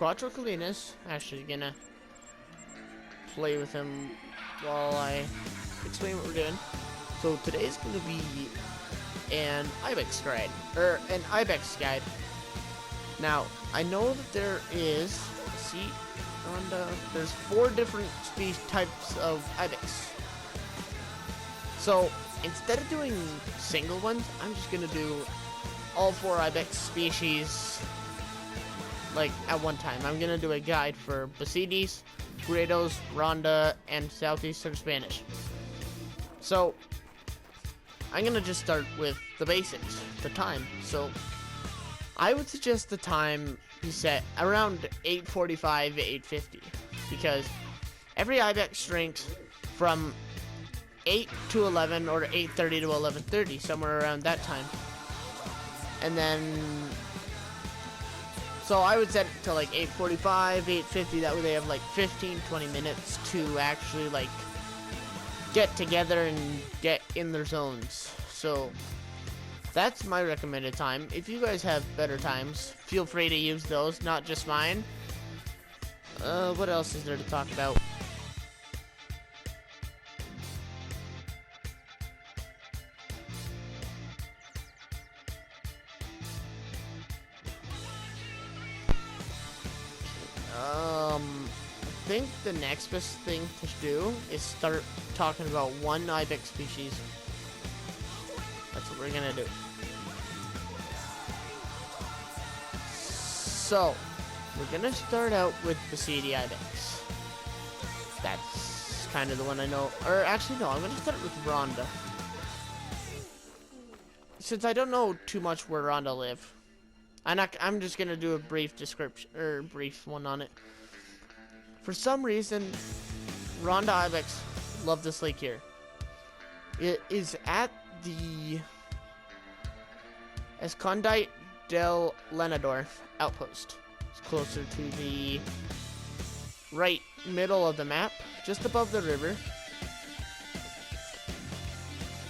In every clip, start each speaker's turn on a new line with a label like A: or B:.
A: Quattro Colinas. Actually, gonna play with him while I explain what we're doing. So today's gonna be an Ibex guide, or an Ibex guide. Now, I know that there is, see, there's 4 different types of Ibex. So, instead of doing single ones, I'm just gonna do all 4 Ibex species, like, at one time. I'm gonna do a guide for Basides, Gredos, Ronda, and Southeastern Spanish. So, I'm gonna just start with the basics, the time. So, I would suggest the time be set around 8:45 to 8:50, because every Ibex drinks from 8 to 11 or 8:30 to 11:30, somewhere around that time. And then, so I would set it to like 8:45, 8:50, that way they have like 15-20 minutes to actually like get together and get in their zones. So that's my recommended time. If you guys have better times, feel free to use those, not just mine. What else is there to talk about? I think the next best thing to do is start talking about one Ibex species. That's what we're gonna do. So, we're gonna start out with Basidi Ibex. That's kind of the one I know. Or actually, no, I'm gonna start with Ronda. Since I don't know too much where Ronda live, I'm just gonna do a brief description, or brief one on it. For some reason, Ronda Ibex love this lake here. It is at the Escondite del Lenador outpost. It's closer to the right middle of the map, just above the river.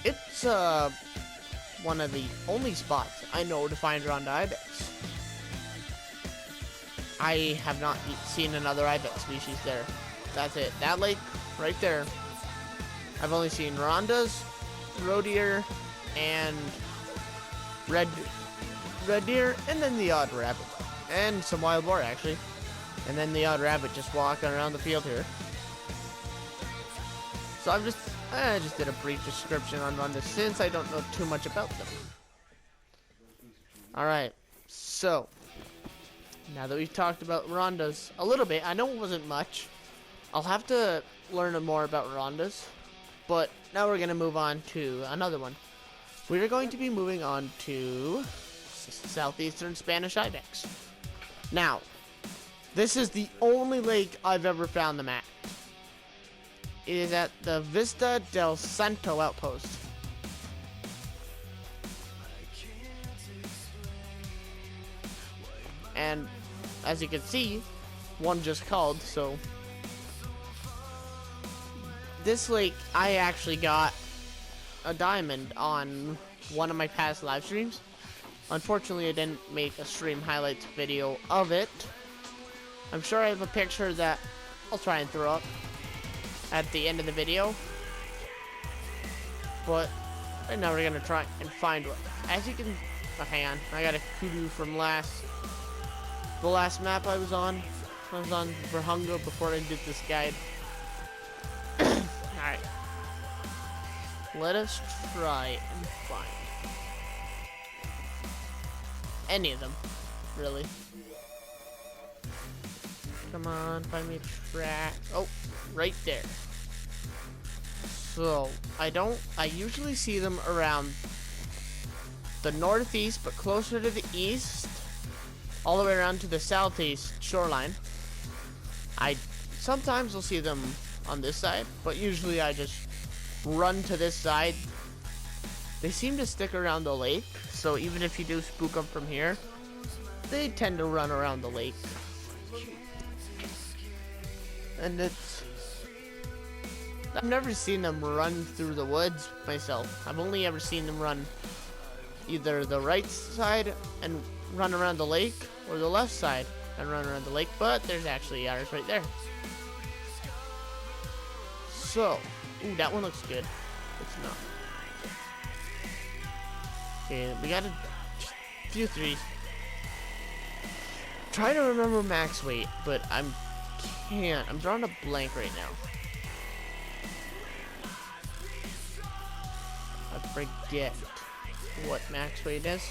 A: It's one of the only spots I know to find Ronda Ibex. I have not seen another Ibex species there. That's it. That lake right there. I've only seen Rondas, roe deer, and red deer, and then the odd rabbit, and some wild boar actually, and then the odd rabbit just walking around the field here. So I just did a brief description on Rondas since I don't know too much about them. All right, so now that we've talked about Rondas a little bit, I know it wasn't much. I'll have to learn more about Rondas, but now we're gonna move on to another one. We're going to be moving on to Southeastern Spanish Ibex. Now, this is the only lake I've ever found them at. It is at the Vista del Santo outpost. And as you can see, one just called, so this lake, I actually got a diamond on one of my past live streams. Unfortunately, I didn't make a stream highlights video of it. I'm sure I have a picture that I'll try and throw up at the end of the video. But right now we're gonna try and find one. As you can, oh, hang on, I got a kudu from the last map I was on. I was on Verhunga before I did this guide. Alright. Let us try and find any of them, really. Come on, find me a track. Oh, right there. So, I usually see them around the northeast, but closer to the east, all the way around to the southeast shoreline. I sometimes will see them on this side, but usually I just run to this side. They seem to stick around the lake, so even if you do spook them from here, they tend to run around the lake. And I've never seen them run through the woods myself. I've only ever seen them run either the right side and run around the lake, or the left side and run around the lake, but there's actually ours right there. So, ooh, that one looks good. It's not. Okay, we got a few threes. Try to remember max weight, but can't. I'm drawing a blank right now. I forget what max weight is.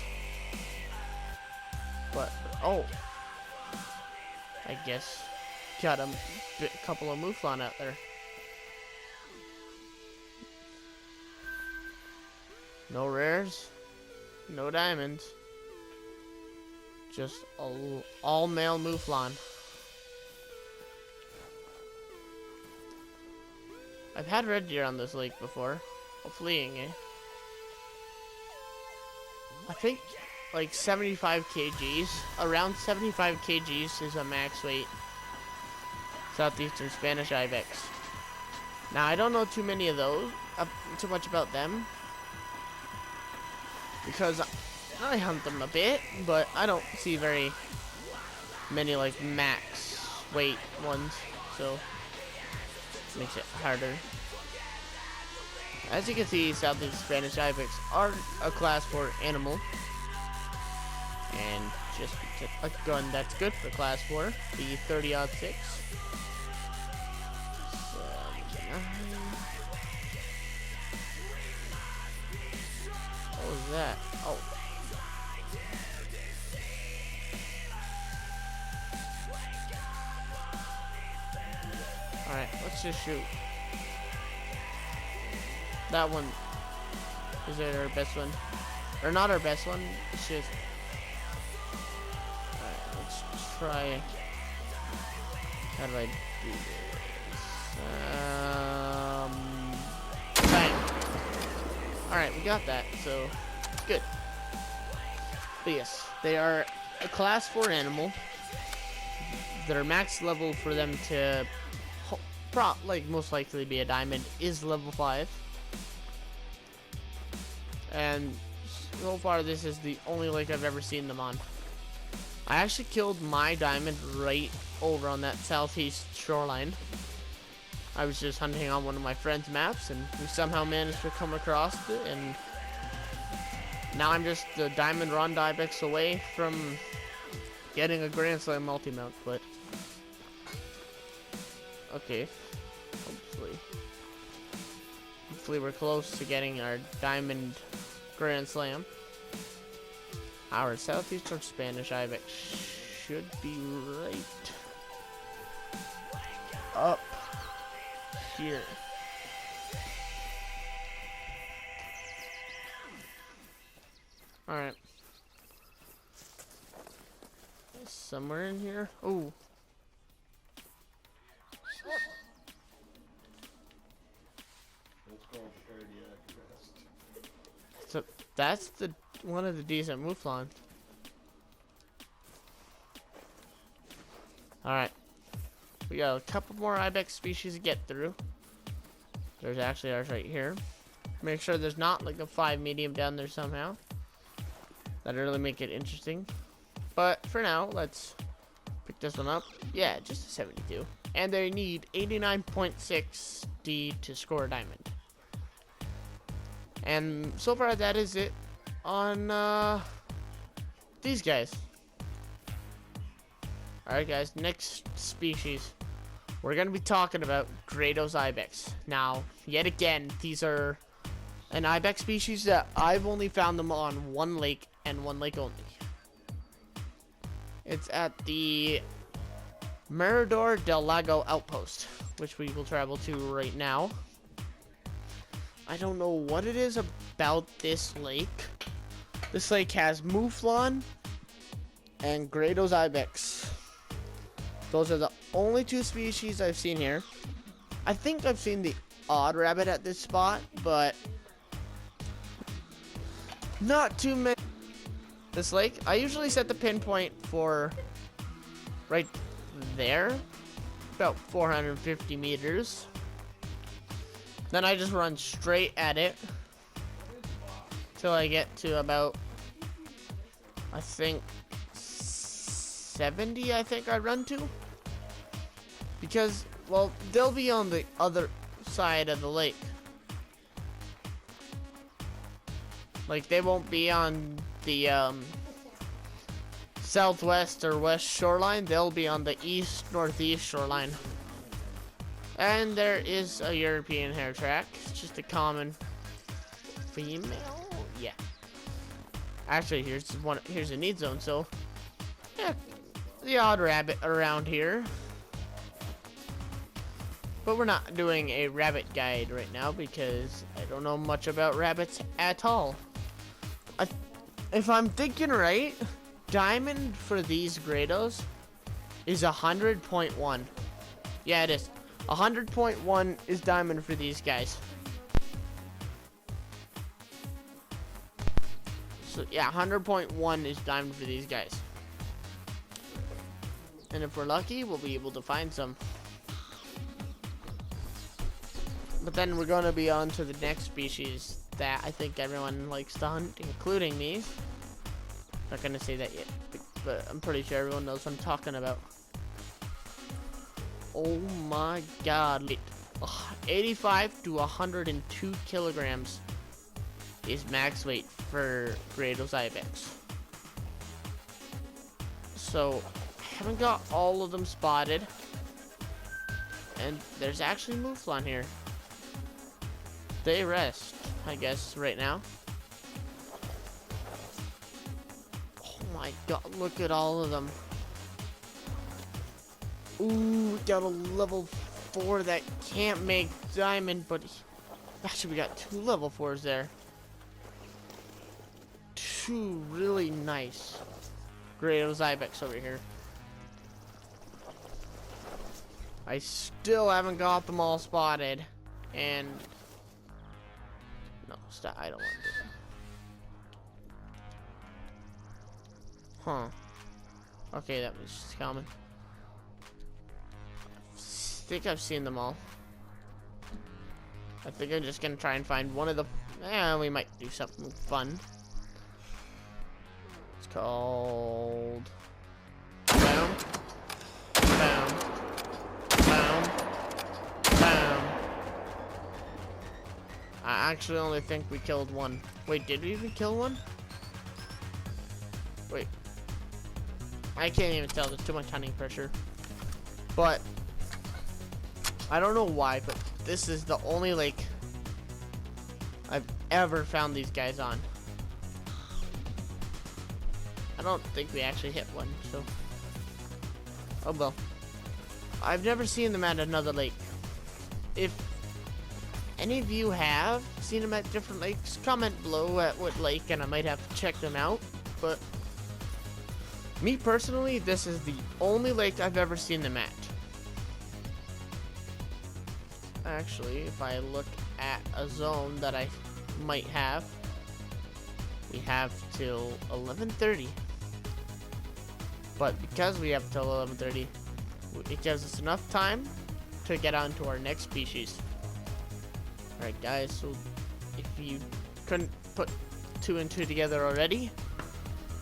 A: But, oh. I guess got a couple of Mouflon out there. No rares, no diamonds. Just all male Mouflon. I've had red deer on this lake before, fleeing, eh? I think like 75 kgs, around 75 kgs is a max weight Southeastern Spanish Ibex. Now I don't know too much about them, because I hunt them a bit, but I don't see very many like max weight ones, so it makes it harder. As you can see, Southeastern Spanish Ibex are a class 4 animal, and just a gun that's good for class 4, the 30-06. What was that? Oh. Alright, let's just shoot. That one is our best one. Or not our best one, it's just... Alright, let's try... How do I do this? Bang! Alright, we got that, so... Good. But yes, they are a class 4 animal. Their max level for them to... most likely be a diamond is level 5. And so far this is the only lake I've ever seen them on. I actually killed my diamond right over on that southeast shoreline. I was just hunting on one of my friend's maps, and we somehow managed to come across it, and now I'm just the diamond Ron Ibex away from getting a Grand Slam multi-mount, but okay, hopefully we're close to getting our diamond Grand Slam. Our Southeastern Spanish Ibex should be right up here. Alright. Somewhere in here. Oh. So that's the one of the decent Mouflon. Alright. We got a couple more Ibex species to get through. There's actually ours right here. Make sure there's not like a 5 medium down there somehow. That'd really make it interesting. But for now, let's pick this one up. Yeah, just a 72. And they need 89.6 D to score a diamond. And so far, that is it on these guys. Alright guys, next species. We're going to be talking about Grados Ibex. Now, yet again, these are an Ibex species that I've only found them on one lake and one lake only. It's at the Mirador del Lago outpost, which we will travel to right now. I don't know what it is about this lake. This lake has Mouflon and Grados Ibex. Those are the only two species I've seen here. I think I've seen the odd rabbit at this spot, but not too many. This lake, I usually set the pinpoint for right there, about 450 meters. Then I just run straight at it till I get to about, I think, 70, I think I'd run to. Because, well, they'll be on the other side of the lake. Like, they won't be on the southwest or west shoreline. They'll be on the east northeast shoreline. And there is a European hair track. It's just a common female. Yeah. Actually, here's a need zone. So, yeah, the odd rabbit around here. But we're not doing a rabbit guide right now because I don't know much about rabbits at all. If I'm thinking right, diamond for these grados is 100.1. Yeah, it is. 100.1 is diamond for these guys. So yeah, 100.1 is diamond for these guys. And if we're lucky, we'll be able to find some. But then we're going to be on to the next species that I think everyone likes to hunt, including me. Not going to say that yet, but I'm pretty sure everyone knows what I'm talking about. Oh my god. 85 to 102 kilograms is max weight for Grados Ibex. So, I haven't got all of them spotted. And there's actually mouflon here. They rest, I guess, right now. Oh my god, look at all of them. Ooh, we got a level 4 that can't make diamond, but actually we got 2 level 4s there. 2 really nice Grados Ibex over here. I still haven't got them all spotted, and no, stop, I don't want to do that. Huh. Okay, that was just common. I think I've seen them all. I think I'm just gonna try and find one of the... we might do something fun. It's called... Boom. Boom. Boom. Boom. I actually only think we killed one. Wait, did we even kill one? Wait. I can't even tell. There's too much hunting pressure. But I don't know why, but this is the only lake I've ever found these guys on. I don't think we actually hit one, so. Oh well. I've never seen them at another lake. If any of you have seen them at different lakes, comment below at what lake and I might have to check them out. But me personally, this is the only lake I've ever seen them at. Actually, if I look at a zone that I might have, we have till 11:30. But because we have till 11:30, it gives us enough time to get on to our next species. Alright guys, so if you couldn't put 2 and 2 together already,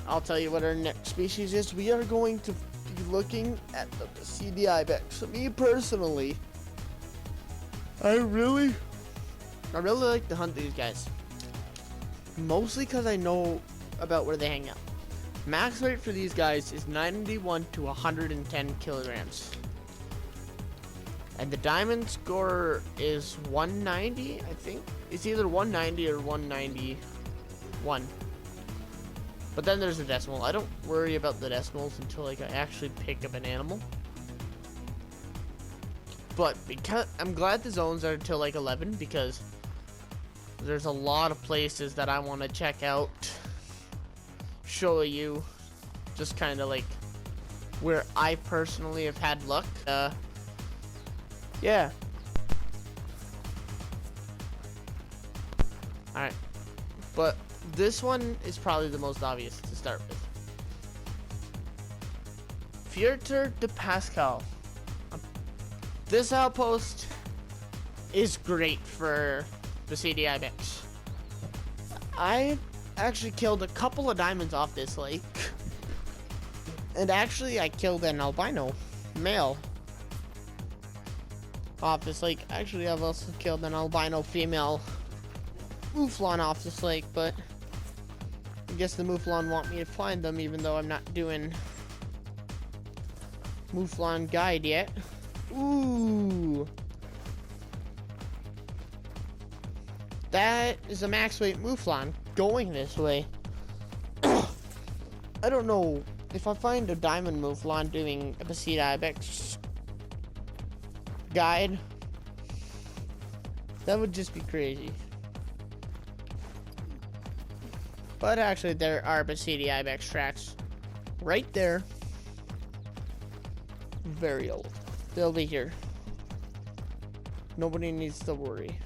A: I'll tell you what our next species is. We are going to be looking at the CD Ibex. Me personally, I really like to hunt these guys. Mostly because I know about where they hang out. Max weight for these guys is 91 to 110 kilograms. And the diamond score is 190, I think. It's either 190 or 191. But then there's a decimal. I don't worry about the decimals until like I actually pick up an animal. But because I'm glad the zones are until like 11, because there's a lot of places that I want to check out, show you, just kind of like where I personally have had luck. Yeah. Alright. But this one is probably the most obvious to start with. Fierter de Pascal. This outpost is great for the CD Ibex. I actually killed a couple of diamonds off this lake. And actually, I killed an albino male off this lake. Actually, I've also killed an albino female mouflon off this lake, but I guess the mouflon want me to find them, even though I'm not doing mouflon guide yet. Ooh. That is a max weight mouflon going this way. I don't know if I find a diamond mouflon doing a Bacida Ibex guide. That would just be crazy. But actually, there are Bacida Ibex tracks right there. Very old. They'll be here. Nobody needs to worry.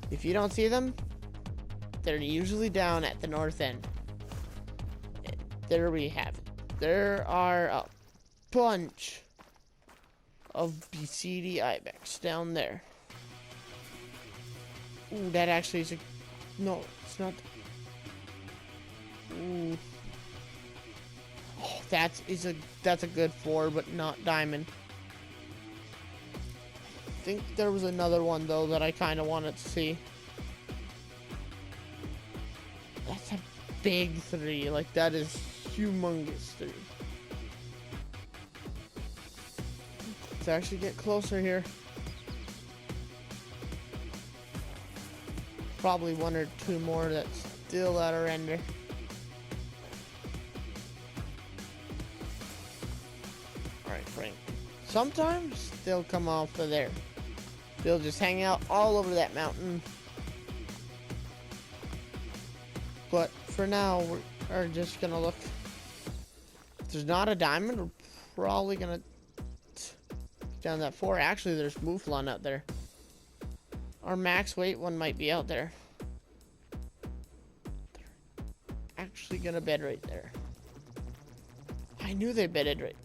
A: If you don't see them, they're usually down at the north end. And there we have it. There are a bunch of Bacida Ibex down there. Ooh, that actually is a... No, it's not... Ooh. Oh, that's a good 4, but not diamond. I think there was another one though that I kind of wanted to see. That's a big 3. Like, that is humongous 3. Let's actually get closer here. Probably 1 or 2 more that's still at our ender. Alright, Frank. Sometimes they'll come off of there. They'll just hang out all over that mountain. But for now, we're just gonna look. If there's not a diamond, we're probably gonna down that 4. Actually, there's mouflon out there. Our max weight one might be out there. They're actually gonna bed right there. I knew they bedded right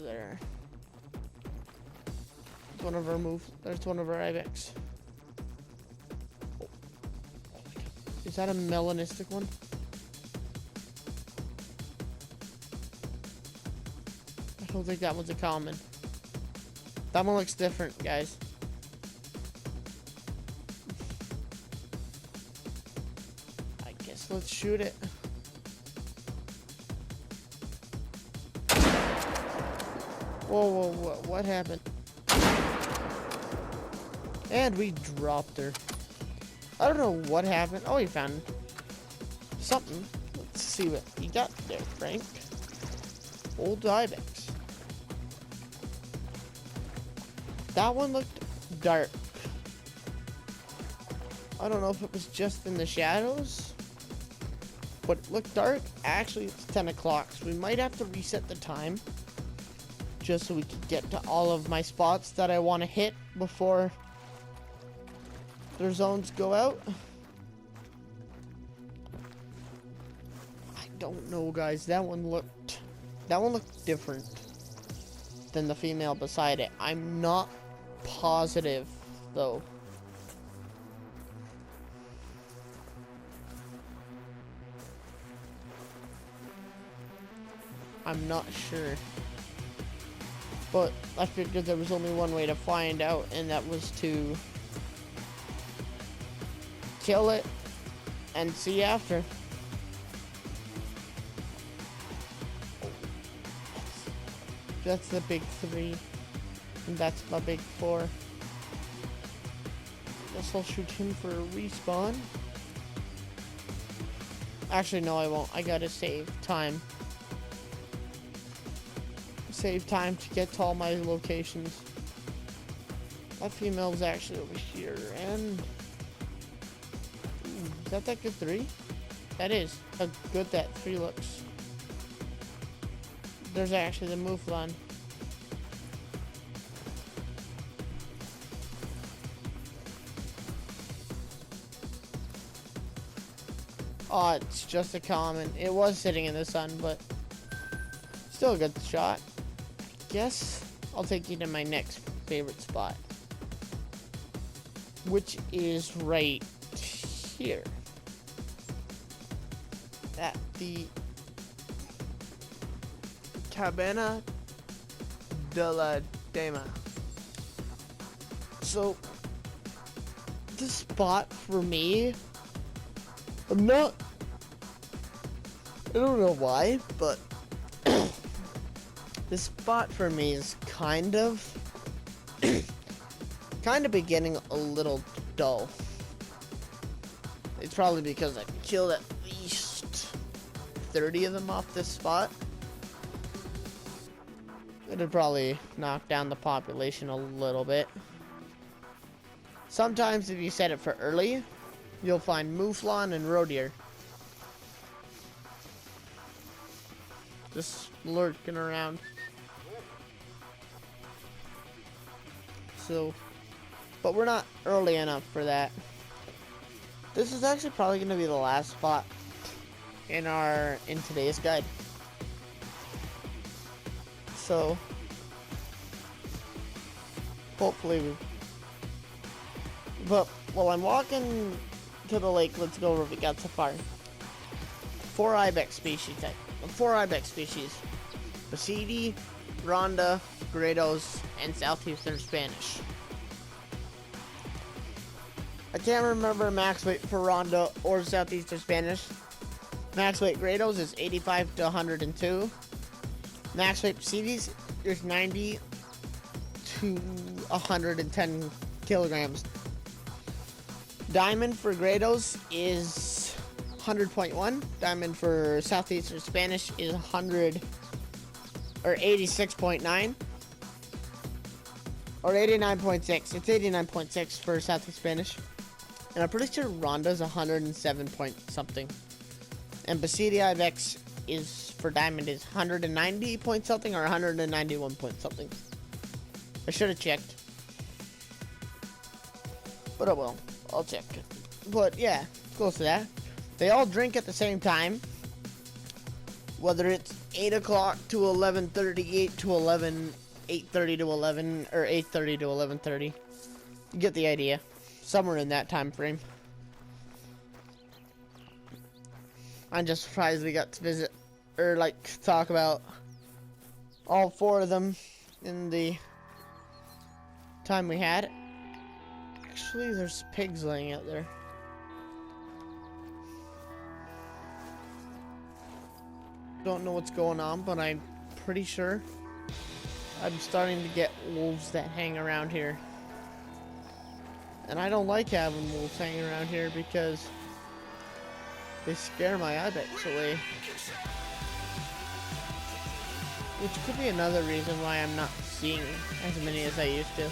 A: there. One of our there's one of our Ibex. Oh. Oh my God. Is that a melanistic one? I don't think that one's a common. That one looks different, guys. I guess let's shoot it. Whoa, what happened? And we dropped her. I don't know what happened. Oh, he found something. Let's see what he got there, Frank. Old Ibex. That one looked dark. I don't know if it was just in the shadows, but it looked dark. Actually, it's 10 o'clock, so we might have to reset the time just so we can get to all of my spots that I want to hit before their zones go out. I don't know, guys. That one looked different than the female beside it. I'm not positive though. I'm not sure. But I figured there was only one way to find out, and that was to kill it and see after. That's the big 3, and that's my big 4. Guess I'll shoot him for a respawn. Actually, no, I won't. I gotta save time. Save time to get to all my locations. That female's actually over here, and is that good 3? That is how good that 3 looks. There's actually the mouflon. Oh, it's just a common. It was sitting in the sun, but still a good shot. I guess I'll take you to my next favorite spot, which is right here. At the Cabana de la Dama. So, this spot for me, I don't know why, but this spot for me is kind of beginning a little dull. It's probably because I killed at least 30 of them off this spot. It'd probably knock down the population a little bit. Sometimes if you set it for early, you'll find mouflon and roe deer just lurking around. So, but we're not early enough for that. This is actually probably going to be the last spot in today's guide. So, hopefully but while I'm walking to the lake, let's go over what we got so far. 4 Ibex species. Bacidi, Ronda, Gredos, and Southeastern Spanish. I can't remember max weight for Ronda or Southeastern Spanish. Max weight Gredos is 85 to 102. Max weight Bacidis is 90 to 110 kilograms. Diamond for Gredos is 100.1. Diamond for Southeastern Spanish is 86.9. Or 89.6. It's 89.6 for Southeastern Spanish. And I'm pretty sure Ronda's 107 point something. And Bacidi Ibex is for Diamond is 190 point something or 191 point something. I should have checked. But oh well, I'll check. But yeah, close to that. They all drink at the same time. Whether it's 8 o'clock to 11:30, 8 to 11, 8:30 to 11, or 8:30 to 11:30. You get the idea. Somewhere in that time frame. I'm just surprised we got to visit, or like talk about all 4 of them in the time we had. Actually, there's pigs laying out there. Don't know what's going on, but I'm pretty sure I'm starting to get wolves that hang around here. And I don't like having wolves hanging around here because they scare my Ibex away. Which could be another reason why I'm not seeing as many as I used to.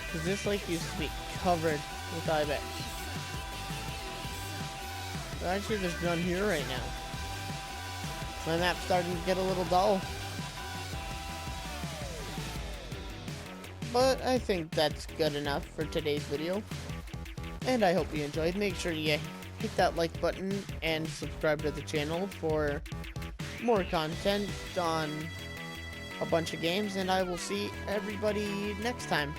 A: Because this lake used to be covered with Ibex. But actually there's none here right now. My map's starting to get a little dull. But I think that's good enough for today's video. And I hope you enjoyed. Make sure you hit that like button and subscribe to the channel for more content on a bunch of games. And I will see everybody next time.